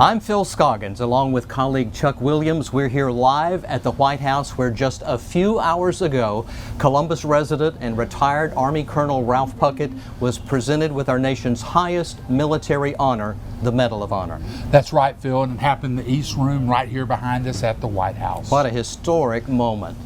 I'm Phil Scoggins, along with colleague Chuck Williams. We're here live at the White House, where just a few hours ago, Columbus resident and retired Army Colonel Ralph Puckett was presented with our nation's highest military honor, the Medal of Honor. That's right, Phil, and it happened in the East Room right here behind us at the White House. What a historic moment.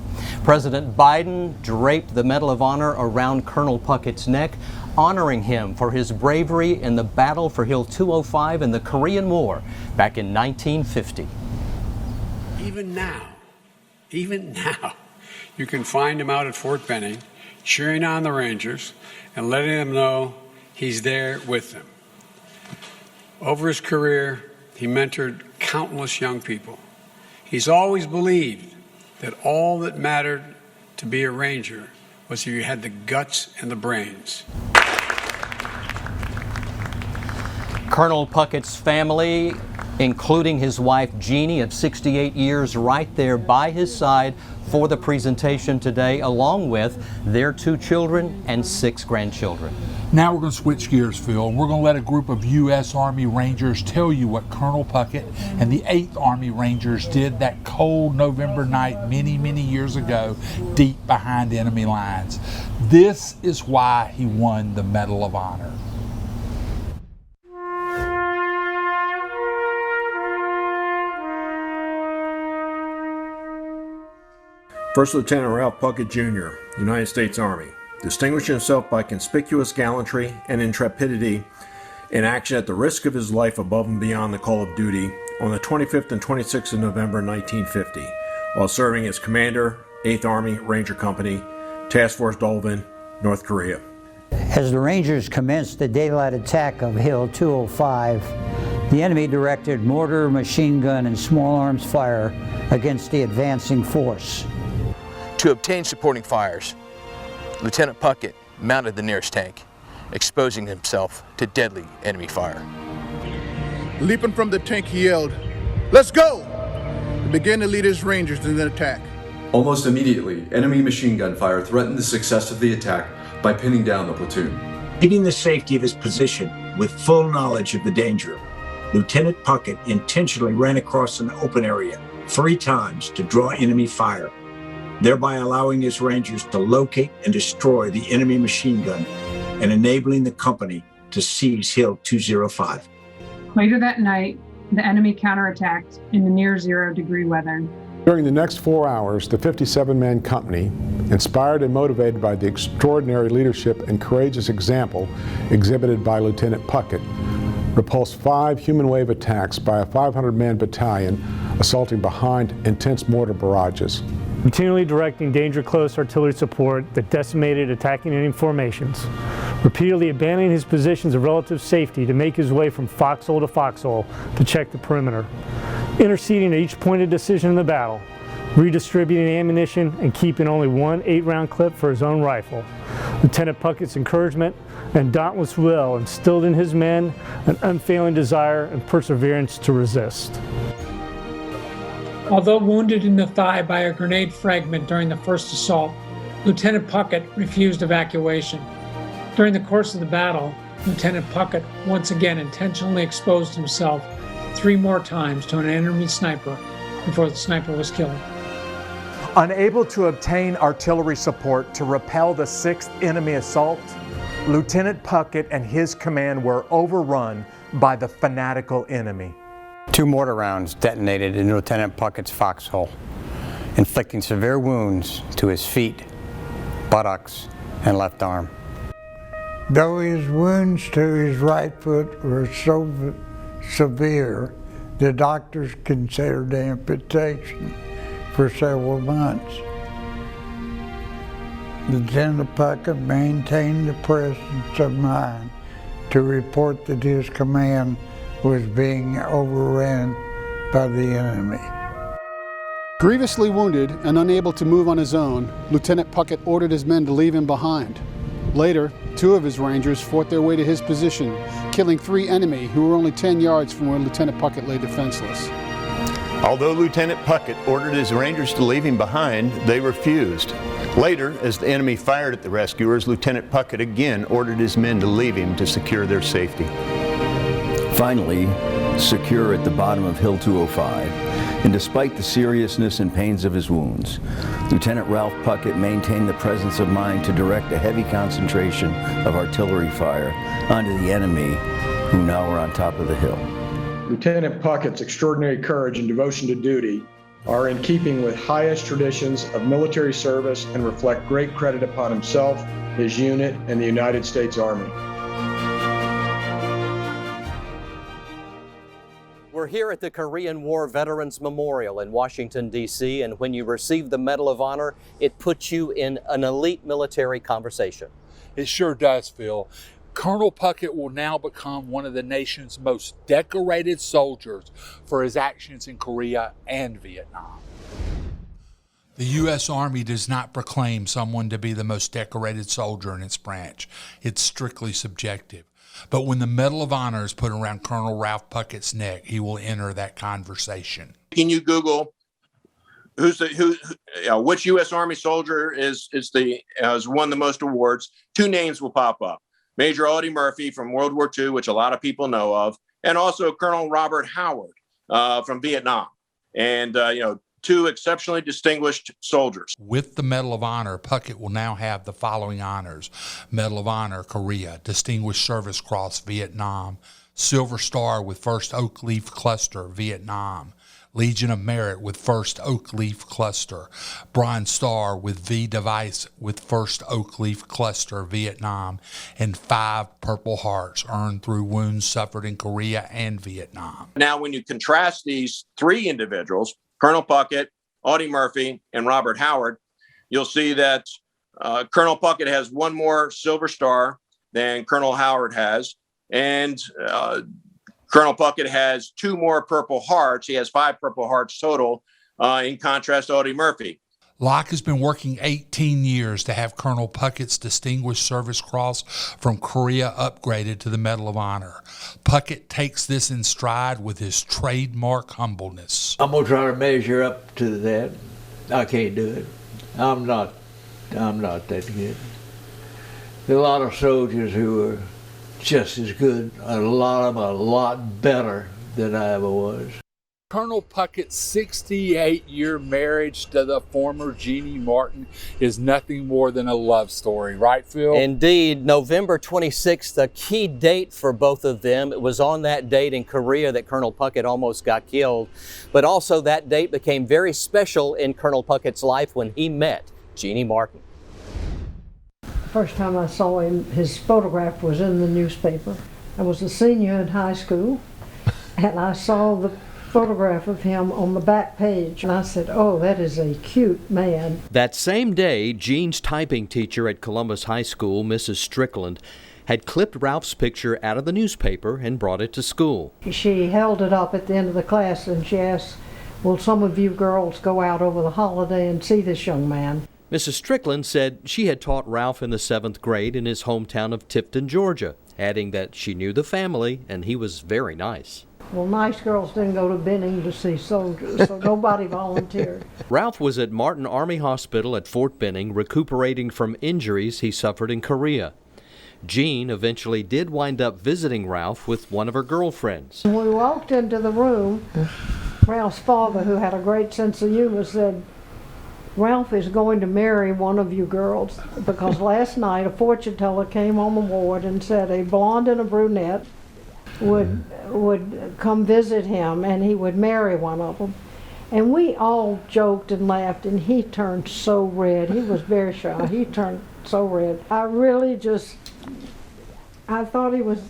President Biden draped the Medal of Honor around Colonel Puckett's neck, honoring him for his bravery in the battle for Hill 205 in the Korean War back in 1950. Even now, you can find him out at Fort Benning, cheering on the Rangers and letting them know he's there with them. Over his career, he mentored countless young people. He's always believed that all that mattered to be a Ranger was if you had the guts and the brains. Colonel Puckett's family, including his wife Jeannie of 68 years, right there by his side for the presentation today, along with their 2 children and 6 grandchildren. Now we're going to switch gears, Phil, and we're going to let a group of U.S. Army Rangers tell you what Colonel Puckett and the 8th Army Rangers did that cold November night many, many years ago, deep behind enemy lines. This is why he won the Medal of Honor. First Lieutenant Ralph Puckett, Jr., United States Army, distinguished himself by conspicuous gallantry and intrepidity in action at the risk of his life above and beyond the call of duty on the 25th and 26th of November 1950, while serving as Commander, 8th Army Ranger Company, Task Force Dolvin, North Korea. As the Rangers commenced the daylight attack of Hill 205, the enemy directed mortar, machine gun, and small arms fire against the advancing force. To obtain supporting fires, Lieutenant Puckett mounted the nearest tank, exposing himself to deadly enemy fire. Leaping from the tank, he yelled, "Let's go!" and began to lead his Rangers in the attack. Almost immediately, enemy machine gun fire threatened the success of the attack by pinning down the platoon. Keeping the safety of his position with full knowledge of the danger, Lieutenant Puckett intentionally ran across an open area 3 times to draw enemy fire, thereby allowing his Rangers to locate and destroy the enemy machine gun and enabling the company to seize Hill 205. Later that night, the enemy counterattacked in the near 0-degree weather. During the next 4 hours, the 57-man company, inspired and motivated by the extraordinary leadership and courageous example exhibited by Lieutenant Puckett, repulsed 5 human wave attacks by a 500-man battalion assaulting behind intense mortar barrages. Continually directing danger close artillery support that decimated attacking enemy formations, repeatedly abandoning his positions of relative safety to make his way from foxhole to foxhole to check the perimeter, interceding at each point of decision in the battle, redistributing ammunition and keeping only 1 8-round clip for his own rifle. Lieutenant Puckett's encouragement and dauntless will instilled in his men an unfailing desire and perseverance to resist. Although wounded in the thigh by a grenade fragment during the first assault, Lieutenant Puckett refused evacuation. During the course of the battle, Lieutenant Puckett once again intentionally exposed himself 3 more times to an enemy sniper before the sniper was killed. Unable to obtain artillery support to repel the 6th enemy assault, Lieutenant Puckett and his command were overrun by the fanatical enemy. 2 mortar rounds detonated in Lieutenant Puckett's foxhole, inflicting severe wounds to his feet, buttocks, and left arm. Though his wounds to his right foot were so severe, the doctors considered amputation for several months. Lieutenant Puckett maintained the presence of mind to report that his command was being overrun by the enemy. Grievously wounded and unable to move on his own, Lieutenant Puckett ordered his men to leave him behind. Later, 2 of his Rangers fought their way to his position, killing 3 enemy who were only 10 yards from where Lieutenant Puckett lay defenseless. Although Lieutenant Puckett ordered his Rangers to leave him behind, they refused. Later, as the enemy fired at the rescuers, Lieutenant Puckett again ordered his men to leave him to secure their safety. Finally, secure at the bottom of Hill 205. And despite the seriousness and pains of his wounds, Lieutenant Ralph Puckett maintained the presence of mind to direct a heavy concentration of artillery fire onto the enemy, who now were on top of the hill. Lieutenant Puckett's extraordinary courage and devotion to duty are in keeping with highest traditions of military service and reflect great credit upon himself, his unit, and the United States Army. We're here at the Korean War Veterans Memorial in Washington, D.C., and when you receive the Medal of Honor, it puts you in an elite military conversation. It sure does, Phil. Colonel Puckett will now become one of the nation's most decorated soldiers for his actions in Korea and Vietnam. The U.S. Army does not proclaim someone to be the most decorated soldier in its branch. It's strictly subjective. But when the Medal of Honor is put around Colonel Ralph Puckett's neck, he will enter that conversation. Can you Google which U.S. Army soldier has won the most awards? Two names will pop up. Major Audie Murphy from World War II, which a lot of people know of, and also Colonel Robert Howard from Vietnam. And, two exceptionally distinguished soldiers. With the Medal of Honor, Puckett will now have the following honors: Medal of Honor, Korea; Distinguished Service Cross, Vietnam; Silver Star with 1st Oak Leaf Cluster, Vietnam; Legion of Merit with 1st Oak Leaf Cluster; Bronze Star with V device with 1st Oak Leaf Cluster, Vietnam; and 5 Purple Hearts earned through wounds suffered in Korea and Vietnam. Now, when you contrast these three individuals, Colonel Puckett, Audie Murphy, and Robert Howard, you'll see that Colonel Puckett has one more Silver Star than Colonel Howard has, and Colonel Puckett has 2 more Purple Hearts. He has 5 Purple Hearts total, in contrast to Audie Murphy. Locke has been working 18 years to have Colonel Puckett's Distinguished Service Cross from Korea upgraded to the Medal of Honor. Puckett takes this in stride with his trademark humbleness. I'm going to try to measure up to that. I can't do it. I'm not that good. There are a lot of soldiers who are just as good, a lot of them a lot better than I ever was. Colonel Puckett's 68-year marriage to the former Jeannie Martin is nothing more than a love story, right, Phil? Indeed. November 26th, a key date for both of them. It was on that date in Korea that Colonel Puckett almost got killed. But also that date became very special in Colonel Puckett's life when he met Jeannie Martin. First time I saw him, his photograph was in the newspaper. I was a senior in high school, and I saw the photograph of him on the back page, and I said, oh, that is a cute man. That same day, Jean's typing teacher at Columbus High School, Mrs. Strickland, had clipped Ralph's picture out of the newspaper and brought it to school. She held it up at the end of the class and she asked, will some of you girls go out over the holiday and see this young man? Mrs. Strickland said she had taught Ralph in the 7th grade in his hometown of Tifton, Georgia, adding that she knew the family and he was very nice. Well, nice girls didn't go to Benning to see soldiers, so nobody volunteered. Ralph was at Martin Army Hospital at Fort Benning recuperating from injuries he suffered in Korea. Jean eventually did wind up visiting Ralph with one of her girlfriends. When we walked into the room, Ralph's father, who had a great sense of humor, said, Ralph is going to marry one of you girls, because last night a fortune teller came on the ward and said a blonde and a brunette would come visit him and he would marry one of them. And we all joked and laughed, and he turned so red. He was very shy. He turned so red. I thought he was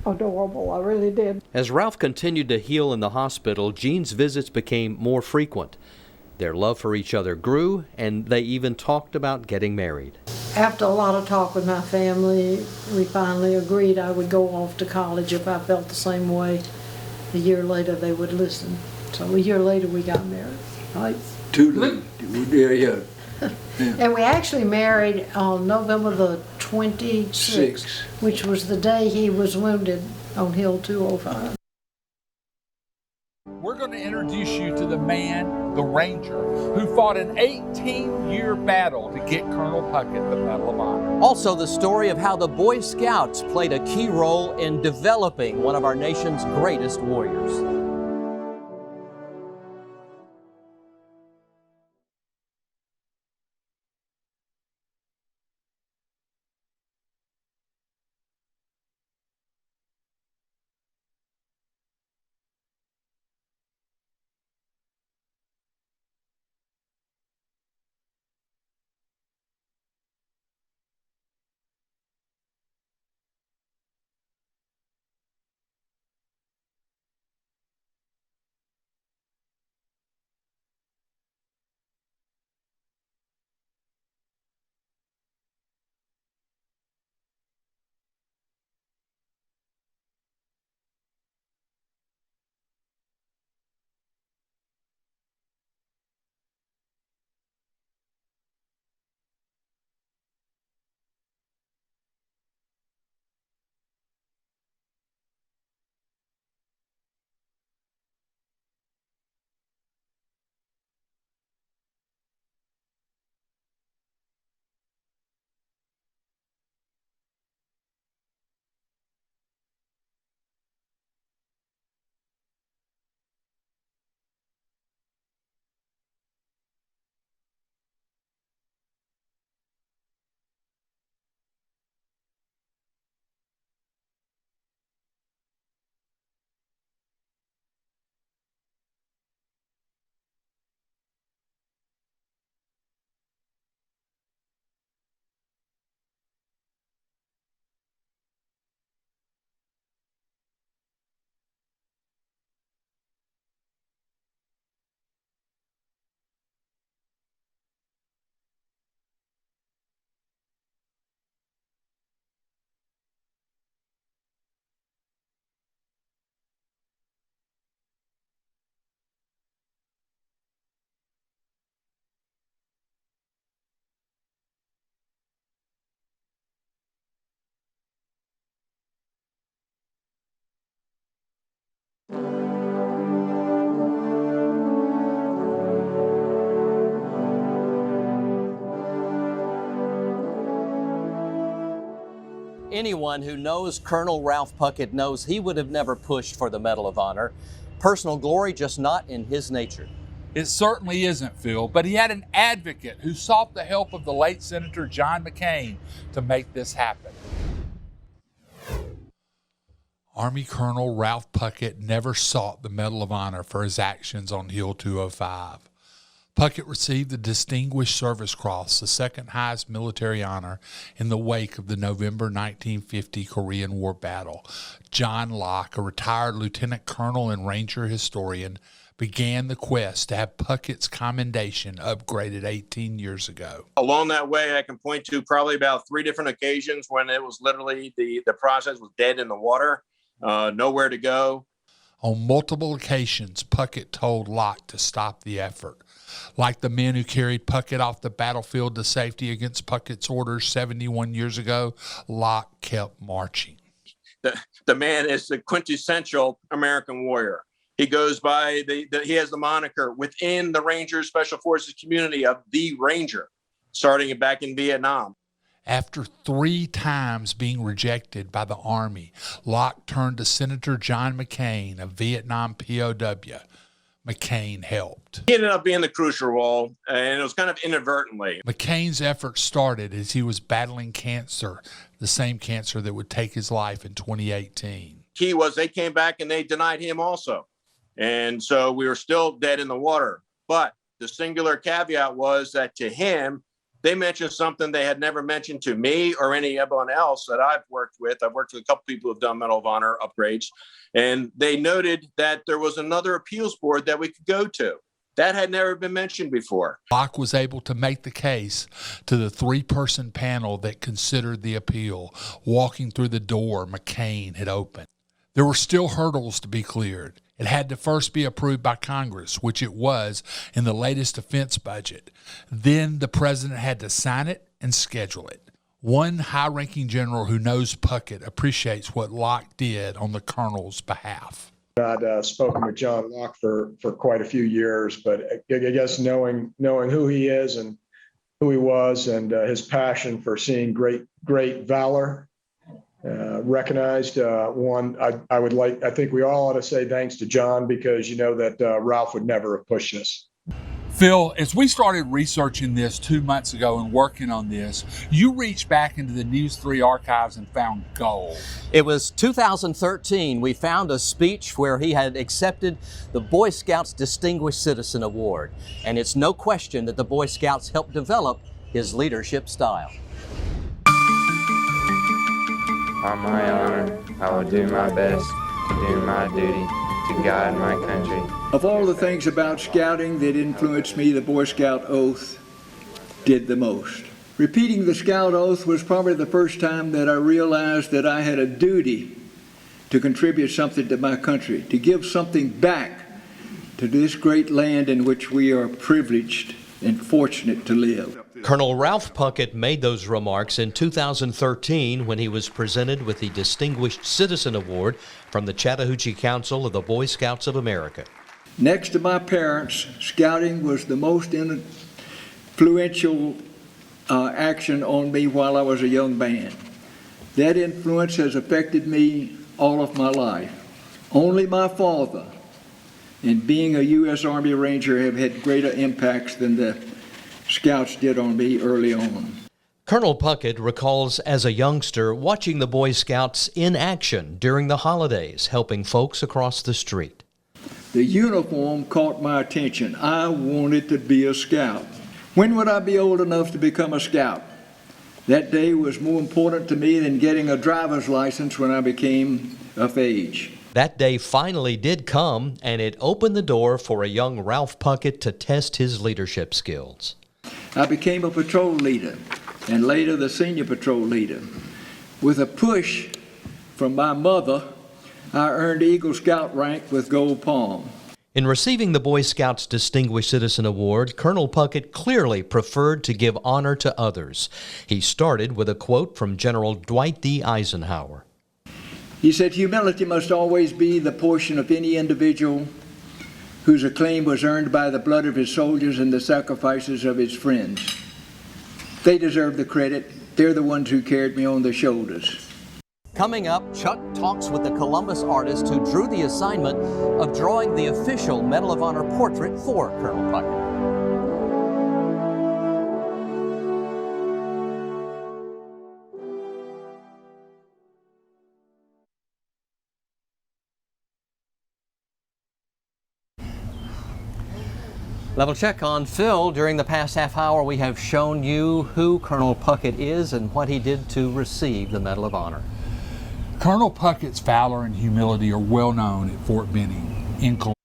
adorable. I really did. As Ralph continued to heal in the hospital, Jean's visits became more frequent. Their love for each other grew, and they even talked about getting married. After a lot of talk with my family, we finally agreed I would go off to college if I felt the same way. A year later, they would listen. So a year later, we got married. Right? Too late. Yeah. And we actually married on November the 26th, which was the day he was wounded on Hill 205. we're going to introduce you to the man, the Ranger, who fought an 18-year battle to get Colonel Puckett the Medal of Honor. Also, the story of how the Boy Scouts played a key role in developing one of our nation's greatest warriors. Anyone who knows Colonel Ralph Puckett knows he would have never pushed for the Medal of Honor. Personal glory just not in his nature. It certainly isn't, Phil, but he had an advocate who sought the help of the late Senator John McCain to make this happen. Army Colonel Ralph Puckett never sought the Medal of Honor for his actions on Hill 205. Puckett received the Distinguished Service Cross, the second highest military honor, in the wake of the November 1950 Korean War battle. John Locke, a retired lieutenant colonel and ranger historian, began the quest to have Puckett's commendation upgraded 18 years ago. Along that way, I can point to probably about 3 different occasions when it was literally the process was dead in the water, nowhere to go. On multiple occasions, Puckett told Locke to stop the effort. Like the men who carried Puckett off the battlefield to safety against Puckett's orders 71 years ago, Locke kept marching. The man is the quintessential American warrior. He goes by, he has the moniker within the Rangers Special Forces community of the Ranger, starting back in Vietnam. After 3 times being rejected by the Army, Locke turned to Senator John McCain, a Vietnam POW. McCain helped. He ended up being the crucial role, and it was kind of inadvertently. McCain's efforts started as he was battling cancer, the same cancer that would take his life in 2018. Key was they came back and they denied him also. And so we were still dead in the water. But the singular caveat was that to him, they mentioned something they had never mentioned to me or anyone else that I've worked with. I've worked with a couple people who've done Medal of Honor upgrades, and they noted that there was another appeals board that we could go to. That had never been mentioned before. Locke was able to make the case to the 3-person panel that considered the appeal. Walking through the door McCain had opened. There were still hurdles to be cleared. It had to first be approved by Congress, which it was in the latest defense budget. Then the president had to sign it and schedule it. One high-ranking general who knows Puckett appreciates what Locke did on the colonel's behalf. I'd spoken with John Locke for quite a few years, but I guess knowing who he is and who he was and his passion for seeing great valor recognized. I think we all ought to say thanks to John, because you know that Ralph would never have pushed this. Phil, as we started researching this 2 months ago and working on this, you reached back into the News 3 archives and found gold. It was 2013. We found a speech where he had accepted the Boy Scouts Distinguished Citizen Award. And it's no question that the Boy Scouts helped develop his leadership style. On my honor, I will do my best to do my duty to guide my country. Of all the things about scouting that influenced me, the Boy Scout oath did the most. Repeating the Scout oath was probably the first time that I realized that I had a duty to contribute something to my country, to give something back to this great land in which we are privileged and fortunate to live. Colonel Ralph Puckett made those remarks in 2013 when he was presented with the Distinguished Citizen Award from the Chattahoochee Council of the Boy Scouts of America. Next to my parents, scouting was the most influential action on me while I was a young man. That influence has affected me all of my life. Only my father and being a U.S. Army Ranger have had greater impacts than the Scouts did on me early on. Colonel Puckett recalls as a youngster watching the Boy Scouts in action during the holidays, helping folks across the street. The uniform caught my attention. I wanted to be a scout. When would I be old enough to become a scout? That day was more important to me than getting a driver's license when I became of age. That day finally did come, and it opened the door for a young Ralph Puckett to test his leadership skills. I became a patrol leader, and later the senior patrol leader. With a push from my mother, I earned Eagle Scout rank with Gold Palm. In receiving the Boy Scouts Distinguished Citizen Award, Colonel Puckett clearly preferred to give honor to others. He started with a quote from General Dwight D. Eisenhower. He said, "Humility must always be the portion of any individual whose acclaim was earned by the blood of his soldiers and the sacrifices of his friends. They deserve the credit. They're the ones who carried me on their shoulders." Coming up, Chuck talks with the Columbus artist who drew the assignment of drawing the official Medal of Honor portrait for Colonel Puckett. Level check on Phil. During the past half hour, we have shown you who Colonel Puckett is and what he did to receive the Medal of Honor. Colonel Puckett's valor and humility are well known at Fort Benning in Columbus.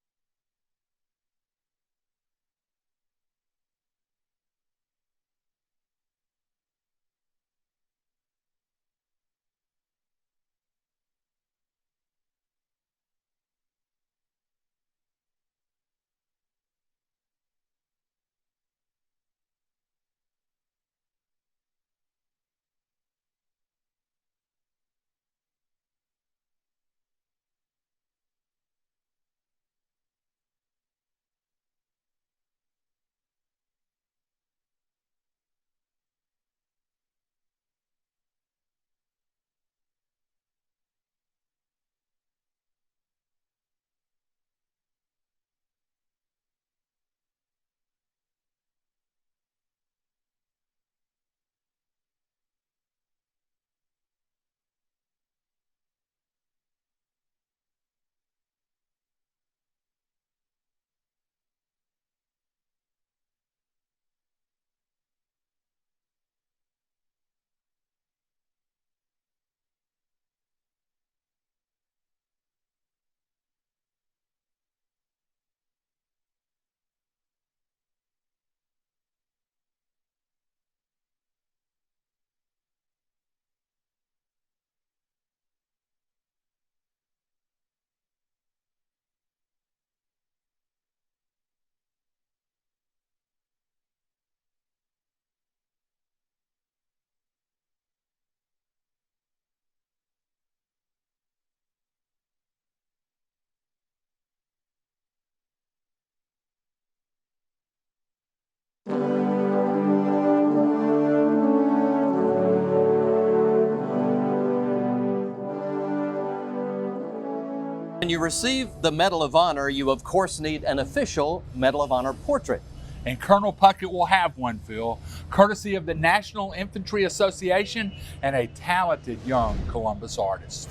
When you receive the Medal of Honor, you of course need an official Medal of Honor portrait. And Colonel Puckett will have one, Phil, courtesy of the National Infantry Association and a talented young Columbus artist.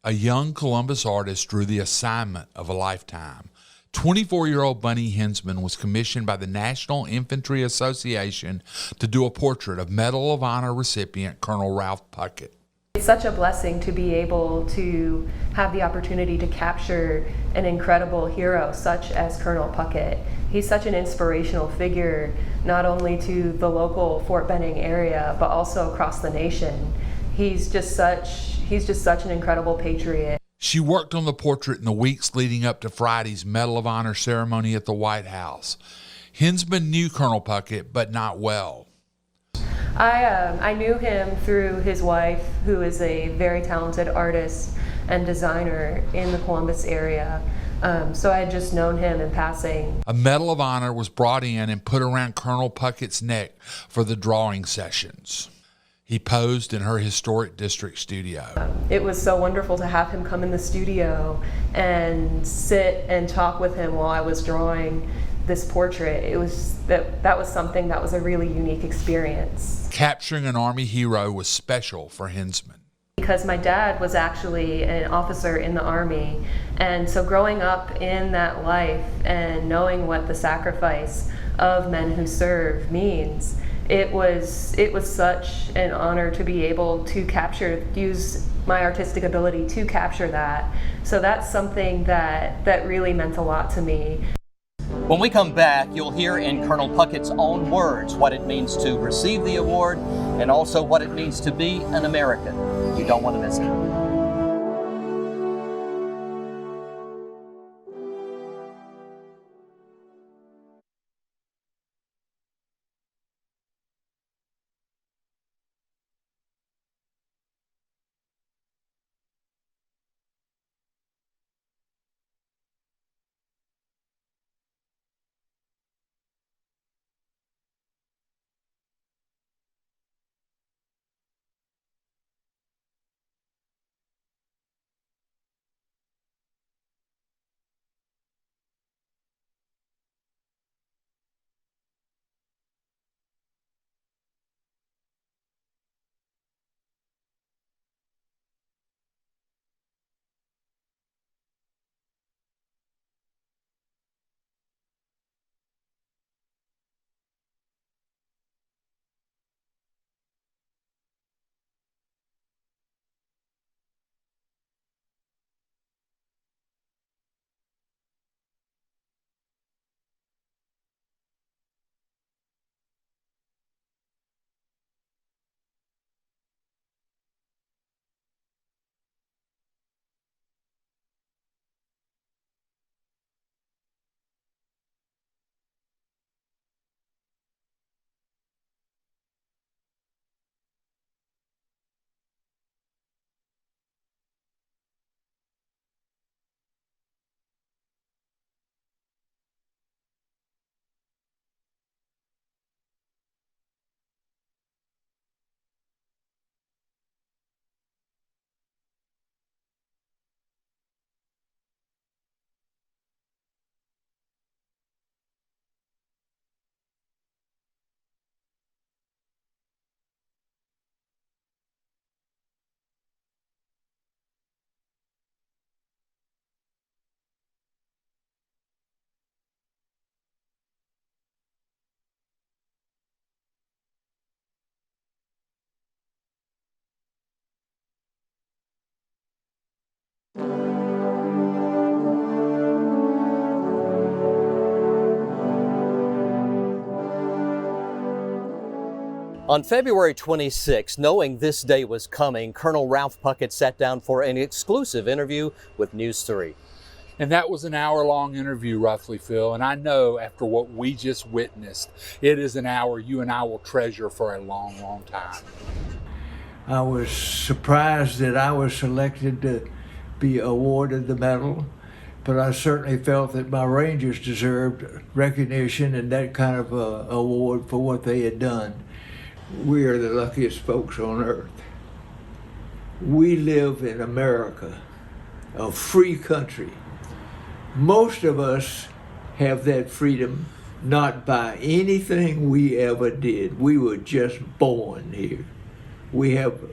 A young Columbus artist drew the assignment of a lifetime. 24-year-old Bunny Hensman was commissioned by the National Infantry Association to do a portrait of Medal of Honor recipient Colonel Ralph Puckett. It's such a blessing to be able to have the opportunity to capture an incredible hero such as Colonel Puckett. He's such an inspirational figure, not only to the local Fort Benning area, but also across the nation. He's just such an incredible patriot. She worked on the portrait in the weeks leading up to Friday's Medal of Honor ceremony at the White House. Hensman knew Colonel Puckett, but not well. I knew him through his wife, who is a very talented artist and designer in the Columbus area. So I had just known him in passing. A Medal of Honor was brought in and put around Colonel Puckett's neck for the drawing sessions. He posed in her historic district studio. It was so wonderful to have him come in the studio and sit and talk with him while I was drawing this portrait. That was something that was a really unique experience. Capturing an Army hero was special for Hensman. Because my dad was actually an officer in the Army, and so growing up in that life and knowing what the sacrifice of men who serve means, it was such an honor to be able to use my artistic ability to capture that. So that's something that really meant a lot to me. When we come back, you'll hear in Colonel Puckett's own words what it means to receive the award and also what it means to be an American. You don't want to miss it. On February 26, knowing this day was coming, Colonel Ralph Puckett sat down for an exclusive interview with News 3. And that was an hour-long interview, roughly, Phil. And I know after what we just witnessed, it is an hour you and I will treasure for a long, long time. I was surprised that I was selected to be awarded the medal, but I certainly felt that my Rangers deserved recognition and that kind of award for what they had done. We are the luckiest folks on earth. We live in America, a free country. Most of us have that freedom not by anything we ever did. We were just born here. We have a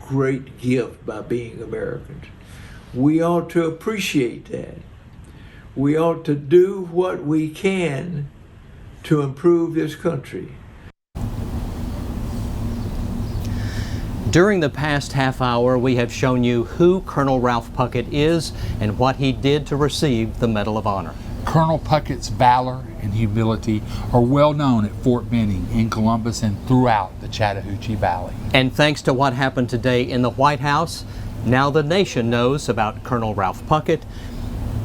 great gift by being Americans. We ought to appreciate that. We ought to do what we can to improve this country. During the past half hour, we have shown you who Colonel Ralph Puckett is and what he did to receive the Medal of Honor. Colonel Puckett's valor and humility are well known at Fort Benning, in Columbus, and throughout the Chattahoochee Valley. And thanks to what happened today in the White House, now the nation knows about Colonel Ralph Puckett,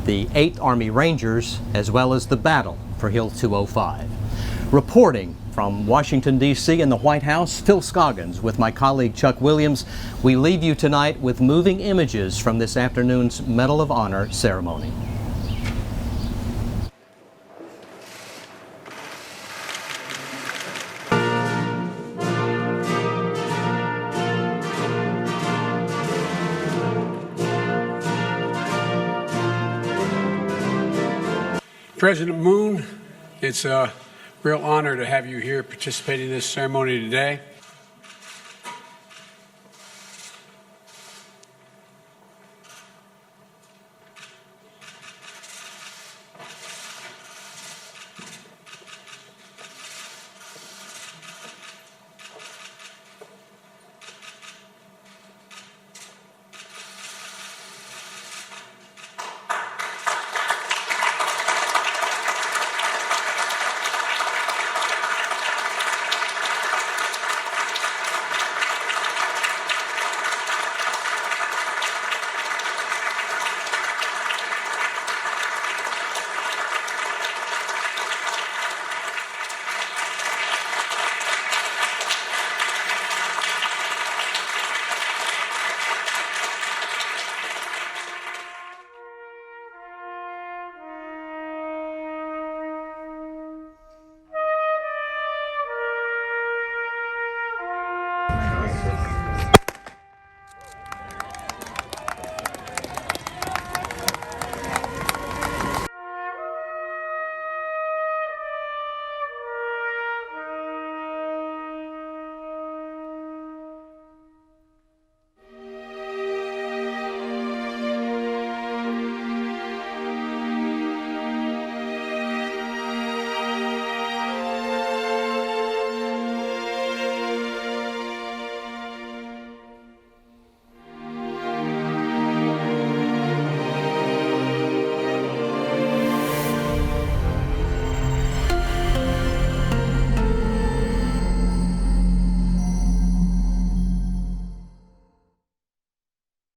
the 8th Army Rangers, as well as the battle for Hill 205. Reporting from Washington, D.C. and the White House, Phil Scoggins with my colleague Chuck Williams. We leave you tonight with moving images from this afternoon's Medal of Honor ceremony. President Moon, it's a real honor to have you here participating in this ceremony today.